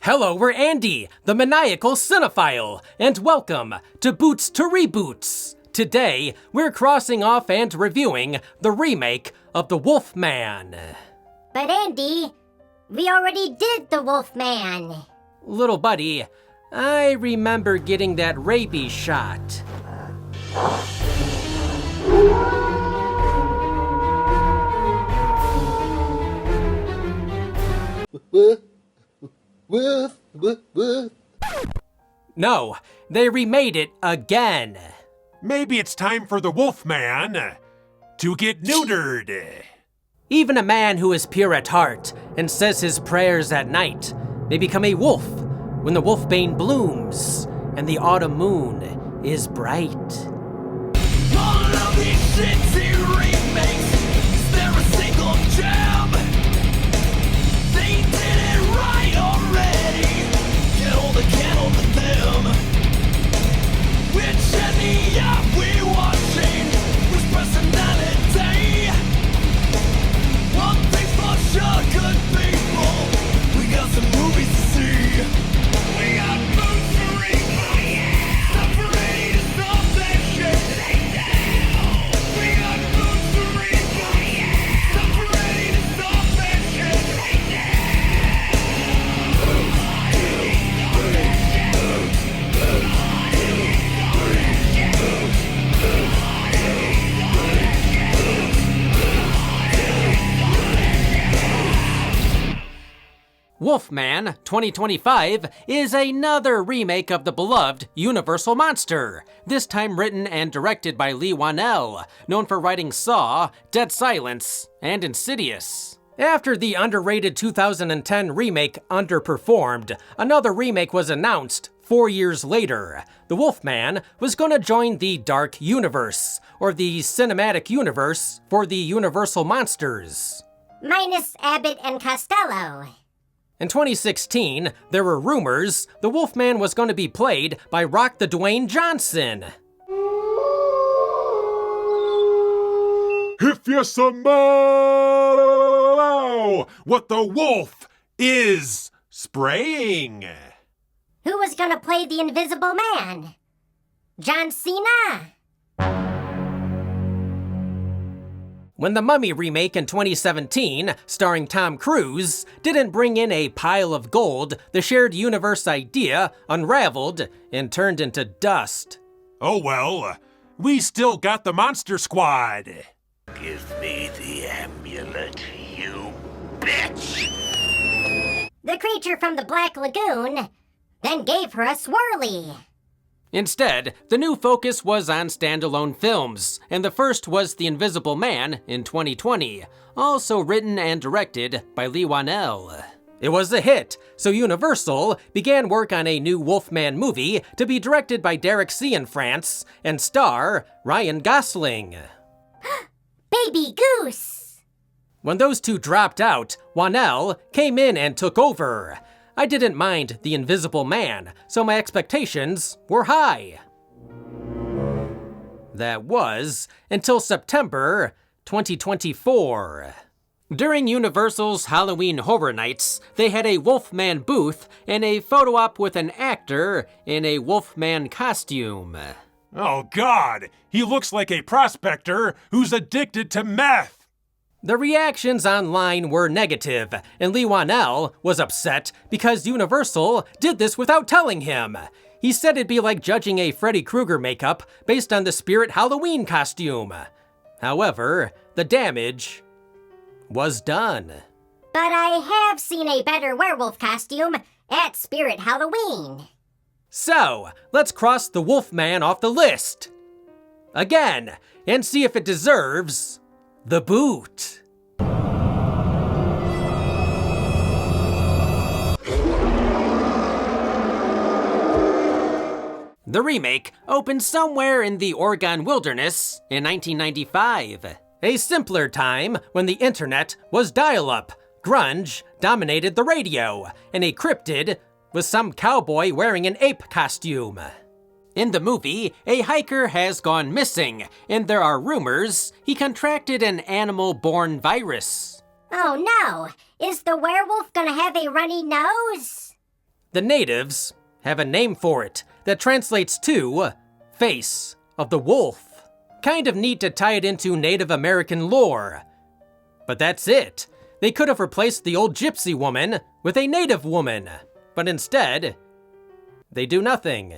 Hello, we're Andy, the Maniacal Cinephile, and welcome to Boots to Reboots. Today, we're crossing off and reviewing the remake of The Wolfman. But Andy, we already did The Wolfman. Little buddy, I remember getting that rabies shot. No, they remade it again. Maybe it's time for the Wolfman to get neutered. Even a man who is pure at heart and says his prayers at night may become a wolf when the wolfbane blooms and the autumn moon is bright. All of these shitty remakes, is there a single gem? They did it right already. Get all the candle to them. Which any app we watching was personality. One thing's for sure, good people, we got some movies to see. We got boots to read, stop ready to stop that shit. We got boots to read, stop ready to stop that shit. Wolfman 2025 is another remake of the beloved Universal monster, this time written and directed by Leigh Whannell, known for writing Saw, Dead Silence, and Insidious. After the underrated 2010 remake underperformed, another remake was announced 4 years later. The Wolfman was going to join the Dark Universe, or the cinematic universe for the Universal monsters. Minus Abbott and Costello. In 2016, there were rumors the Wolfman was going to be played by Rock the Dwayne Johnson. If you smell what the wolf is spraying. Who was gonna play the Invisible Man? John Cena? When the Mummy remake in 2017, starring Tom Cruise, didn't bring in a pile of gold, the shared universe idea unraveled and turned into dust. Oh well, we still got the Monster Squad. Give me the amulet, you bitch! The creature from the Black Lagoon then gave her a swirly. Instead, the new focus was on standalone films, and the first was The Invisible Man in 2020, also written and directed by Leigh Whannell. It was a hit, so Universal began work on a new Wolfman movie to be directed by Derek Cianfrance and star Ryan Gosling. Baby Goose! When those two dropped out, Whannell came in and took over. I didn't mind The Invisible Man, so my expectations were high. That was until September 2024. During Universal's Halloween Horror Nights, they had a Wolfman booth and a photo op with an actor in a Wolfman costume. Oh God, he looks like a prospector who's addicted to meth. The reactions online were negative, and Leigh Whannell was upset because Universal did this without telling him. He said it'd be like judging a Freddy Krueger makeup based on the Spirit Halloween costume. However, the damage was done. But I have seen a better werewolf costume at Spirit Halloween. So, let's cross the Wolfman off the list again and see if it deserves the boot. The remake opened somewhere in the Oregon wilderness in 1995. A simpler time when the internet was dial-up, grunge dominated the radio, and a cryptid was some cowboy wearing an ape costume. In the movie, a hiker has gone missing, and there are rumors he contracted an animal-borne virus. Oh no! Is the werewolf gonna have a runny nose? The natives have a name for it that translates to face of the wolf. Kind of neat to tie it into Native American lore. But that's it. They could have replaced the old gypsy woman with a native woman, but instead, they do nothing.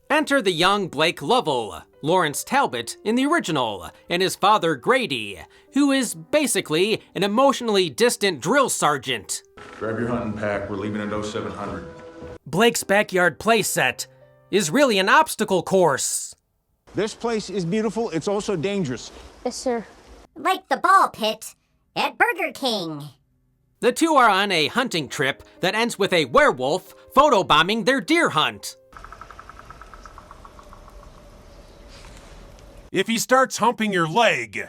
Enter the young Blake Lovell, Lawrence Talbot in the original, and his father Grady, who is basically an emotionally distant drill sergeant. Grab your hunting pack, we're leaving at 0700. Blake's backyard playset is really an obstacle course. This place is beautiful, it's also dangerous. Yes, sir. Like the ball pit at Burger King. The two are on a hunting trip that ends with a werewolf photobombing their deer hunt. If he starts humping your leg,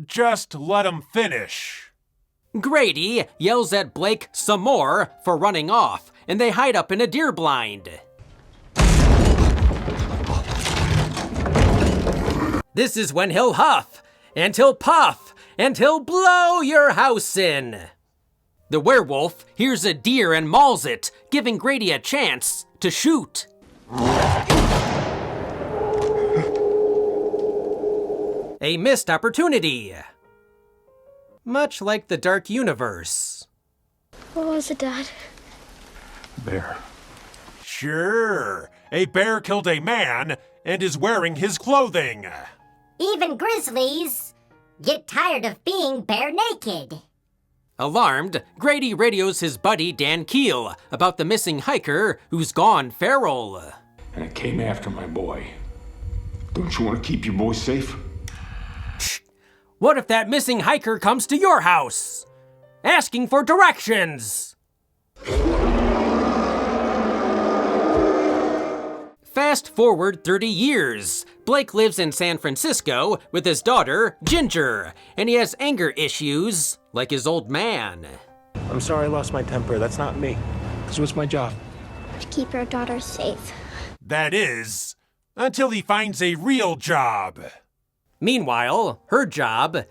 just let him finish. Grady yells at Blake some more for running off, and they hide up in a deer blind. This is when he'll huff, and he'll puff, and he'll blow your house in. The werewolf hears a deer and mauls it, giving Grady a chance to shoot. A missed opportunity. Much like the Dark Universe. What was it, Dad? Bear. Sure, a bear killed a man and is wearing his clothing. Even grizzlies get tired of being bare naked. Alarmed, Grady radios his buddy Dan Keel about the missing hiker who's gone feral. And it came after my boy. Don't you want to keep your boy safe? What if that missing hiker comes to your house? Asking for directions! Fast forward 30 years. Blake lives in San Francisco with his daughter, Ginger, and he has anger issues like his old man. I'm sorry I lost my temper. That's not me. This was my job. To keep our daughter safe. That is, until he finds a real job. Meanwhile, her job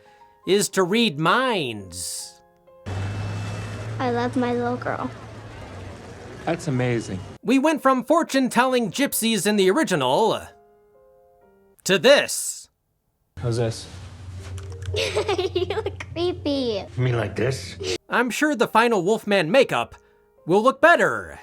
is to read minds. I love my little girl. That's amazing. We went from fortune-telling gypsies in the original to this. How's this? You look creepy. You mean like this? I'm sure the final Wolfman makeup will look better.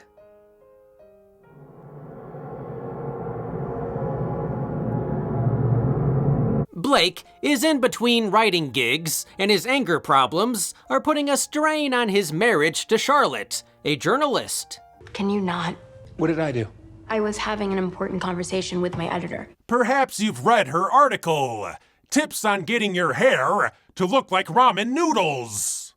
Blake is in between writing gigs, and his anger problems are putting a strain on his marriage to Charlotte, a journalist. Can you not? What did I do? I was having an important conversation with my editor. Perhaps you've read her article, Tips on Getting Your Hair to Look Like Ramen Noodles.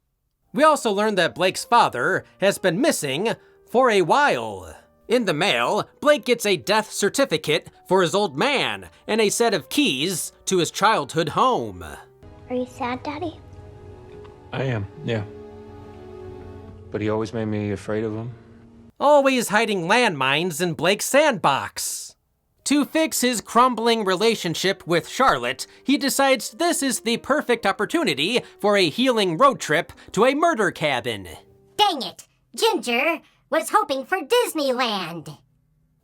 We also learned that Blake's father has been missing for a while. In the mail, Blake gets a death certificate for his old man and a set of keys to his childhood home. Are you sad, Daddy? I am, yeah. But he always made me afraid of him. Always hiding landmines in Blake's sandbox. To fix his crumbling relationship with Charlotte, he decides this is the perfect opportunity for a healing road trip to a murder cabin. Dang it! Ginger was hoping for Disneyland.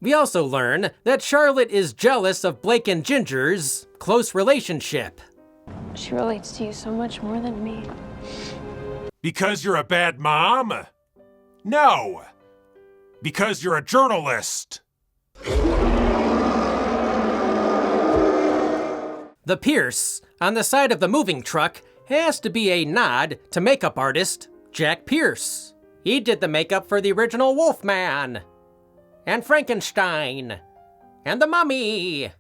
We also learn that Charlotte is jealous of Blake and Ginger's close relationship. She relates to you so much more than me. Because you're a bad mom? No. Because you're a journalist. The Pierce on the side of the moving truck has to be a nod to makeup artist Jack Pierce. He did the makeup for the original Wolfman, and Frankenstein, and the Mummy.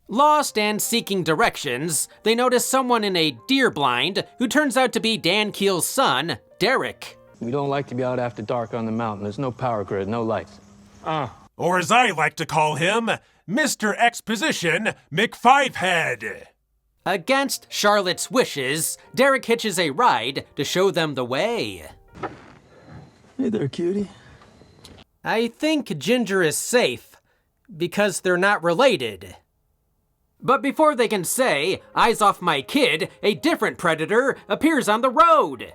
Lost and seeking directions, they notice someone in a deer blind who turns out to be Dan Keel's son, Derek. We don't like to be out after dark on the mountain. There's no power grid, no lights. Or as I like to call him, Mr. Exposition McFivehead. Against Charlotte's wishes, Derek hitches a ride to show them the way. Hey there, cutie. I think Ginger is safe because they're not related. But before they can say, "Eyes off my kid," a different predator appears on the road.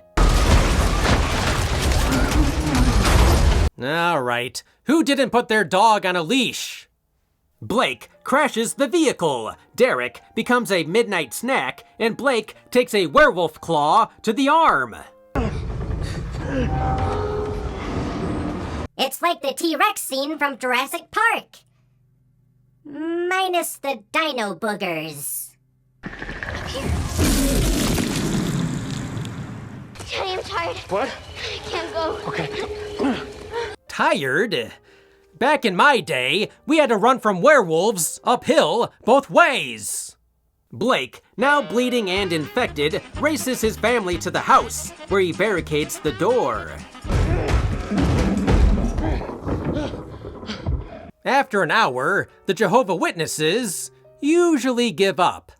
All right, who didn't put their dog on a leash? Blake crashes the vehicle. Derek becomes a midnight snack, and Blake takes a werewolf claw to the arm. It's like the T-Rex scene from Jurassic Park. Minus the dino boogers. Daddy, I'm tired. What? I can't go. Okay. Tired? Back in my day, we had to run from werewolves uphill both ways. Blake, now bleeding and infected, races his family to the house, where he barricades the door. After an hour, the Jehovah's Witnesses usually give up.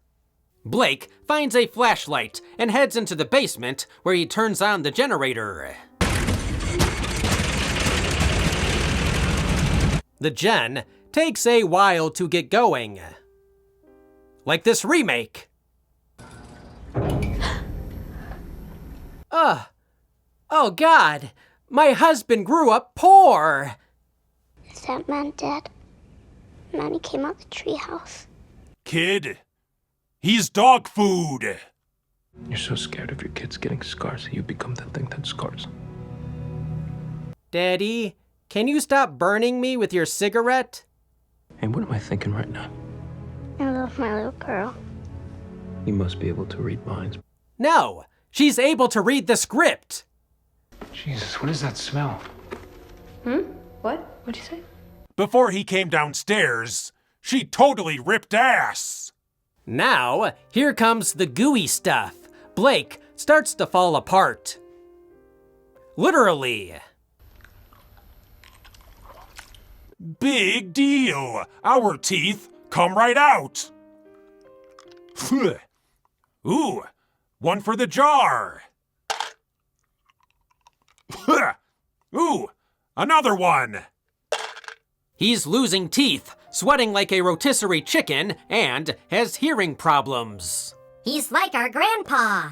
Blake finds a flashlight and heads into the basement, where he turns on the generator. The gen takes a while to get going. Like this remake. Oh God, my husband grew up poor. Is that man dead? Manny came out the treehouse. Kid, he's dog food. You're so scared of your kids getting scars that you become the thing that scars. Daddy, can you stop burning me with your cigarette? Hey, what am I thinking right now? I love my little girl. You must be able to read minds. No, she's able to read the script. Jesus, what does that smell? What? What'd you say? Before he came downstairs, she totally ripped ass. Now, here comes the gooey stuff. Blake starts to fall apart. Literally. Big deal. Our teeth come right out. Ooh, one for the jar. Ooh, another one. He's losing teeth, sweating like a rotisserie chicken, and has hearing problems. He's like our grandpa.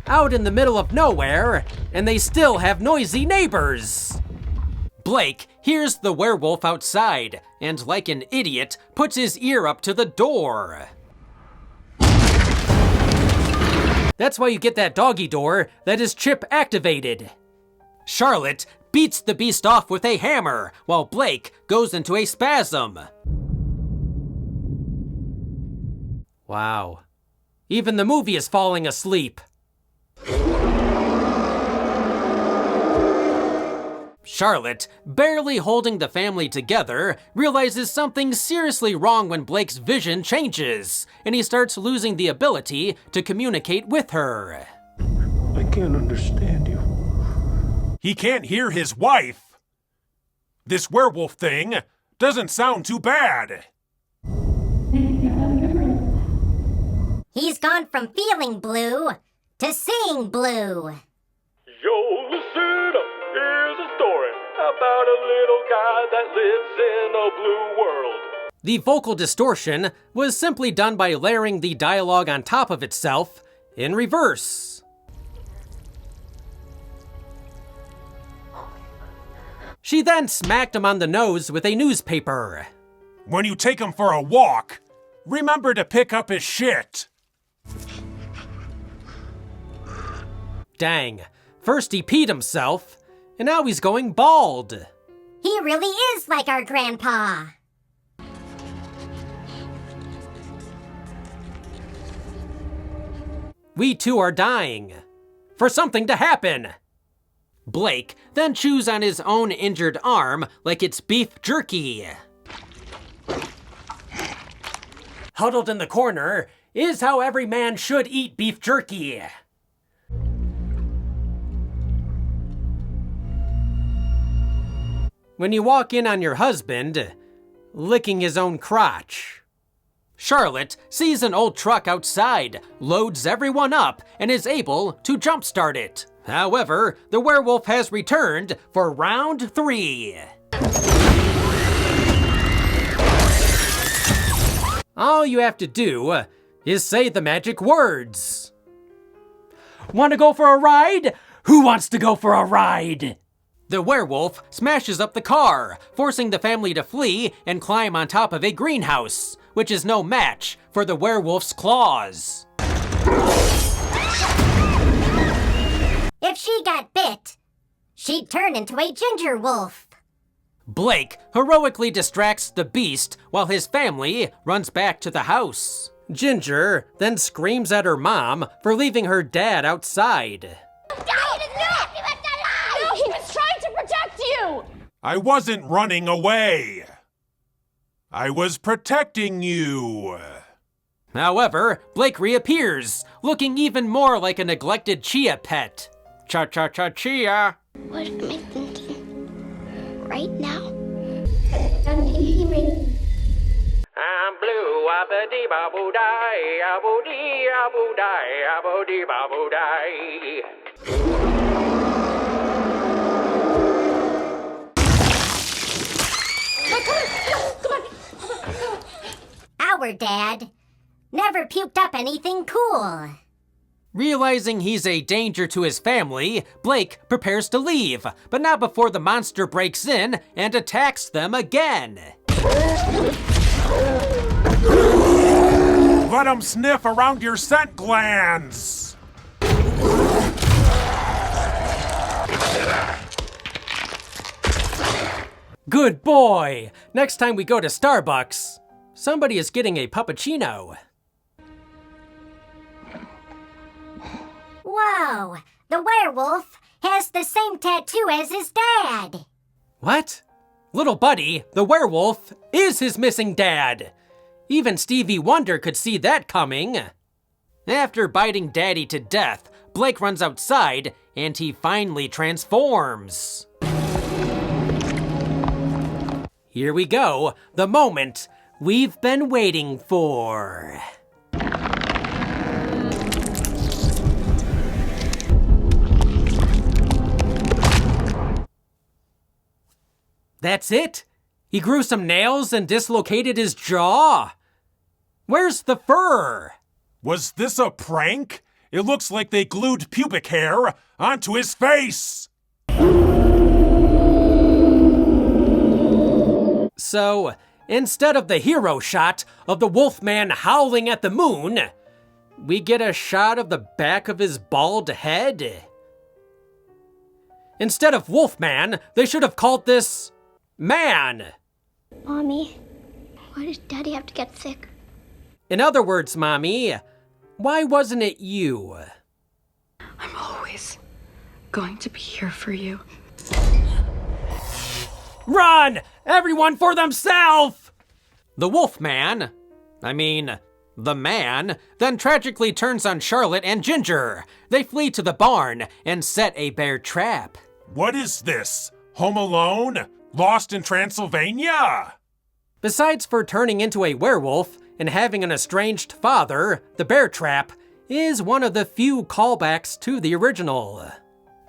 Out in the middle of nowhere, and they still have noisy neighbors. Blake hears the werewolf outside, and like an idiot, puts his ear up to the door. That's why you get that doggy door that is chip activated. Charlotte beats the beast off with a hammer, while Blake goes into a spasm. Wow. Even the movie is falling asleep. Charlotte, barely holding the family together, realizes something seriously wrong when Blake's vision changes, and he starts losing the ability to communicate with her. I can't understand you. He can't hear his wife. This werewolf thing doesn't sound too bad. He's gone from feeling blue to seeing blue. Yo, listen up. Here's a story about a little guy that lives in a blue world. The vocal distortion was simply done by layering the dialogue on top of itself in reverse. She then smacked him on the nose with a newspaper. When you take him for a walk, remember to pick up his shit. Dang, first he peed himself, and now he's going bald. He really is like our grandpa. We too are dying. For something to happen. Blake then chews on his own injured arm like it's beef jerky. Huddled in the corner is how every man should eat beef jerky. When you walk in on your husband, licking his own crotch. Charlotte sees an old truck outside, loads everyone up, and is able to jumpstart it. However, the werewolf has returned for round 3. All you have to do is say the magic words. Want to go for a ride? Who wants to go for a ride? The werewolf smashes up the car, forcing the family to flee and climb on top of a greenhouse, which is no match for the werewolf's claws. If she got bit, she'd turn into a ginger wolf. Blake heroically distracts the beast while his family runs back to the house. Ginger then screams at her mom for leaving her dad outside. No, he was trying to protect you! I wasn't running away. I was protecting you. However, Blake reappears, looking even more like a neglected chia pet. Cha-cha-cha-chia. What am I thinking? Right now? I'm blue, abba-dee-ba-boo-die, aboo-dee, aboo-die, aboo-dee-ba-boo-die. Our dad never puked up anything cool. Realizing he's a danger to his family, Blake prepares to leave, but not before the monster breaks in and attacks them again. Let him sniff around your scent glands. Good boy! Next time we go to Starbucks, somebody is getting a puppuccino. Whoa, the werewolf has the same tattoo as his dad. What? Little Buddy, the werewolf, is his missing dad. Even Stevie Wonder could see that coming. After biting Daddy to death, Blake runs outside and he finally transforms. Here we go, the moment we've been waiting for. That's it? He grew some nails and dislocated his jaw? Where's the fur? Was this a prank? It looks like they glued pubic hair onto his face. So, instead of the hero shot of the Wolfman howling at the moon, we get a shot of the back of his bald head? Instead of Wolfman, they should have called this Man. Mommy, why does Daddy have to get sick? In other words, Mommy, why wasn't it you? I'm always going to be here for you. Run! Everyone for themselves! The Wolfman, the man, then tragically turns on Charlotte and Ginger. They flee to the barn and set a bear trap. What is this? Home Alone? Lost in Transylvania? Besides for turning into a werewolf and having an estranged father, the bear trap is one of the few callbacks to the original.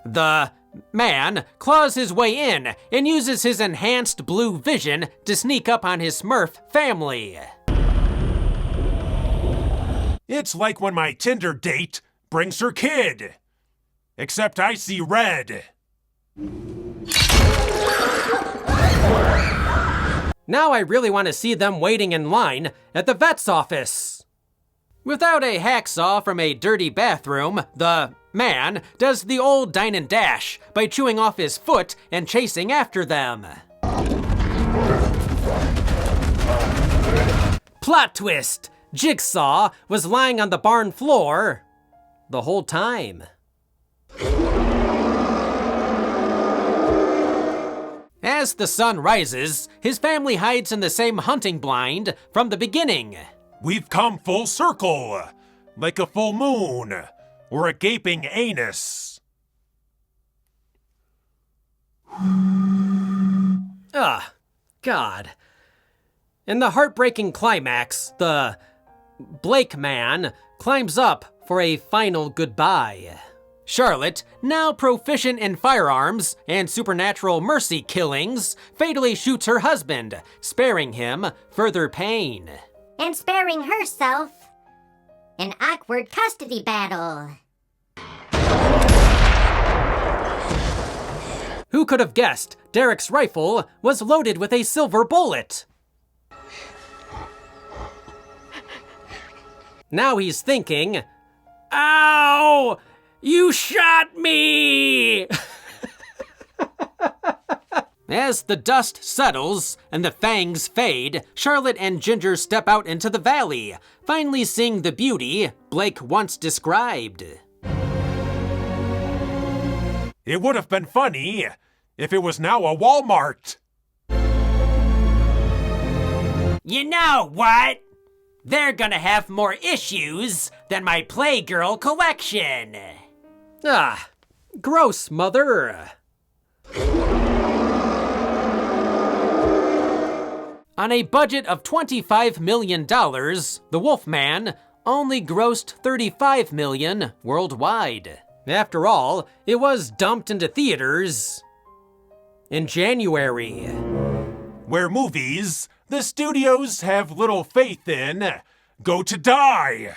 The man claws his way in and uses his enhanced blue vision to sneak up on his Smurf family. It's like when my Tinder date brings her kid. Except I see red. Now I really want to see them waiting in line at the vet's office. Without a hacksaw from a dirty bathroom, the man does the old dine and dash by chewing off his foot and chasing after them. Plot twist! Jigsaw was lying on the barn floor the whole time. As the sun rises, his family hides in the same hunting blind from the beginning. We've come full circle, like a full moon or a gaping anus. Ah, God. In the heartbreaking climax, the Blake man climbs up for a final goodbye. Charlotte, now proficient in firearms and supernatural mercy killings, fatally shoots her husband, sparing him further pain. And sparing herself An awkward custody battle. Who could have guessed Derek's rifle was loaded with a silver bullet? Now he's thinking, "Ow! You shot me!" As the dust settles and the fangs fade, Charlotte and Ginger step out into the valley, finally seeing the beauty Blake once described. It would have been funny if it was now a Walmart. You know what? They're gonna have more issues than my Playgirl collection. Ah, gross, Mother. On a budget of $25 million, The Wolfman only grossed $35 million worldwide. After all, it was dumped into theaters in January. Where movies the studios have little faith in go to die.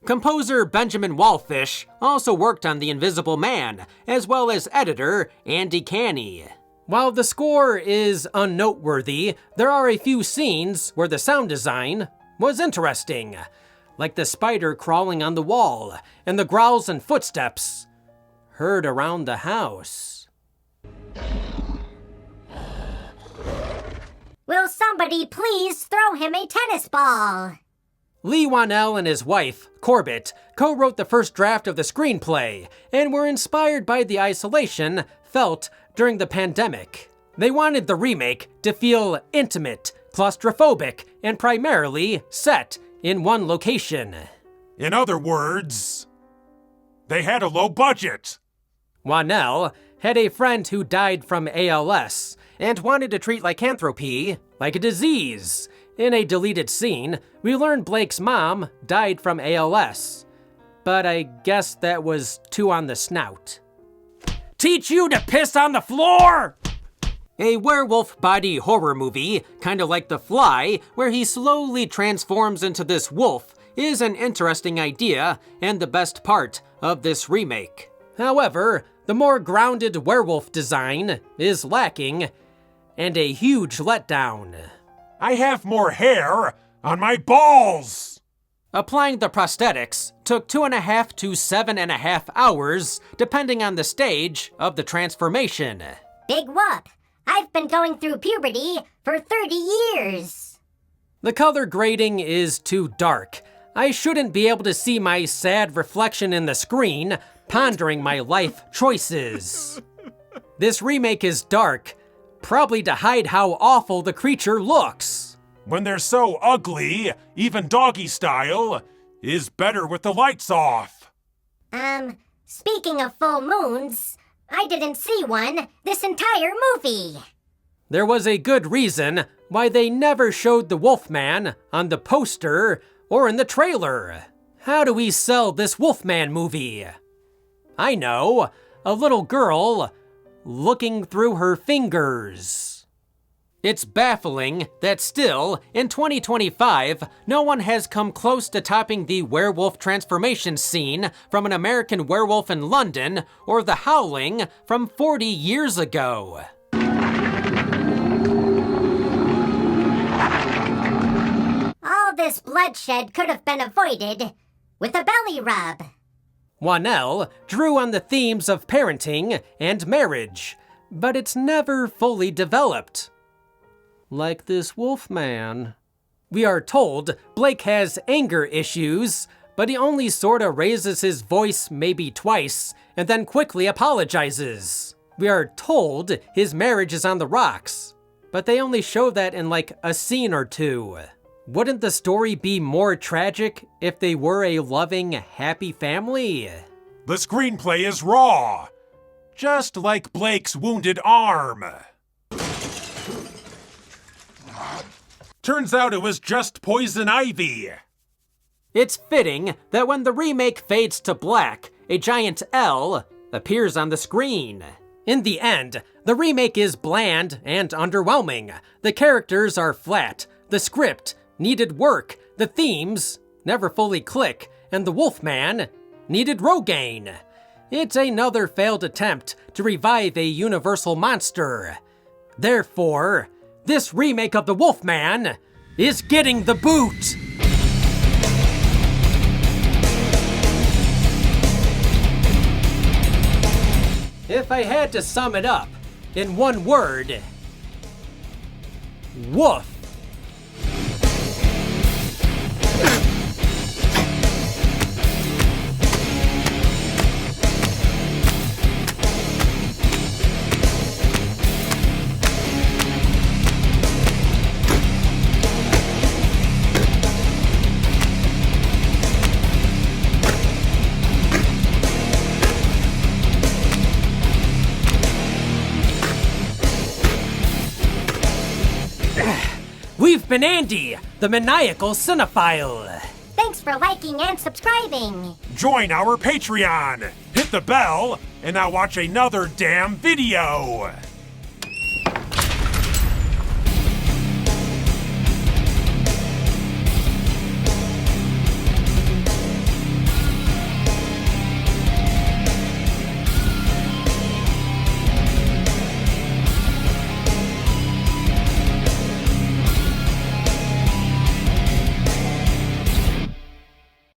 Composer Benjamin Wallfish also worked on The Invisible Man, as well as editor Andy Canny. While the score is unnoteworthy, there are a few scenes where the sound design was interesting, like the spider crawling on the wall and the growls and footsteps heard around the house. Will somebody please throw him a tennis ball? Leigh Whannell and his wife, Corbett, co-wrote the first draft of the screenplay and were inspired by the isolation felt during the pandemic. They wanted the remake to feel intimate, claustrophobic, and primarily set in one location. In other words, they had a low budget. Whannell had a friend who died from ALS and wanted to treat lycanthropy like a disease. In a deleted scene, we learn Blake's mom died from ALS, but I guess that was too on the snout. Teach you to piss on the floor! A werewolf body horror movie, kind of like The Fly, where he slowly transforms into this wolf, is an interesting idea and the best part of this remake. However, the more grounded werewolf design is lacking, and a huge letdown. I have more hair on my balls! Applying the prosthetics took 2.5 to 7.5 hours, depending on the stage of the transformation. Big whoop! I've been going through puberty for 30 years! The color grading is too dark. I shouldn't be able to see my sad reflection in the screen, pondering my life choices. This remake is dark, probably to hide how awful the creature looks. When they're so ugly, even doggy style is better with the lights off. Speaking of full moons, I didn't see one this entire movie. There was a good reason why they never showed the Wolfman on the poster or in the trailer. How do we sell this Wolfman movie? I know, a little girl looking through her fingers. It's baffling that still, in 2025, no one has come close to topping the werewolf transformation scene from An American Werewolf in London or The Howling from 40 years ago. All this bloodshed could have been avoided with a belly rub. Whannell drew on the themes of parenting and marriage, but it's never fully developed. Like this Wolfman. We are told Blake has anger issues, but he only sorta raises his voice maybe twice and then quickly apologizes. We are told his marriage is on the rocks, but they only show that in like a scene or two. Wouldn't the story be more tragic if they were a loving, happy family? The screenplay is raw, just like Blake's wounded arm. Turns out it was just poison ivy. It's fitting that when the remake fades to black, a giant L appears on the screen. In the end, the remake is bland and underwhelming. The characters are flat, the script needed work, the themes never fully click, and the Wolfman needed Rogaine. It's another failed attempt to revive a universal monster. Therefore, this remake of the Wolfman is getting the boot! If I had to sum it up in one word, woof. We've been Andy, the Maniacal Cinephile. Thanks for liking and subscribing. Join our Patreon, hit the bell, and now watch another damn video.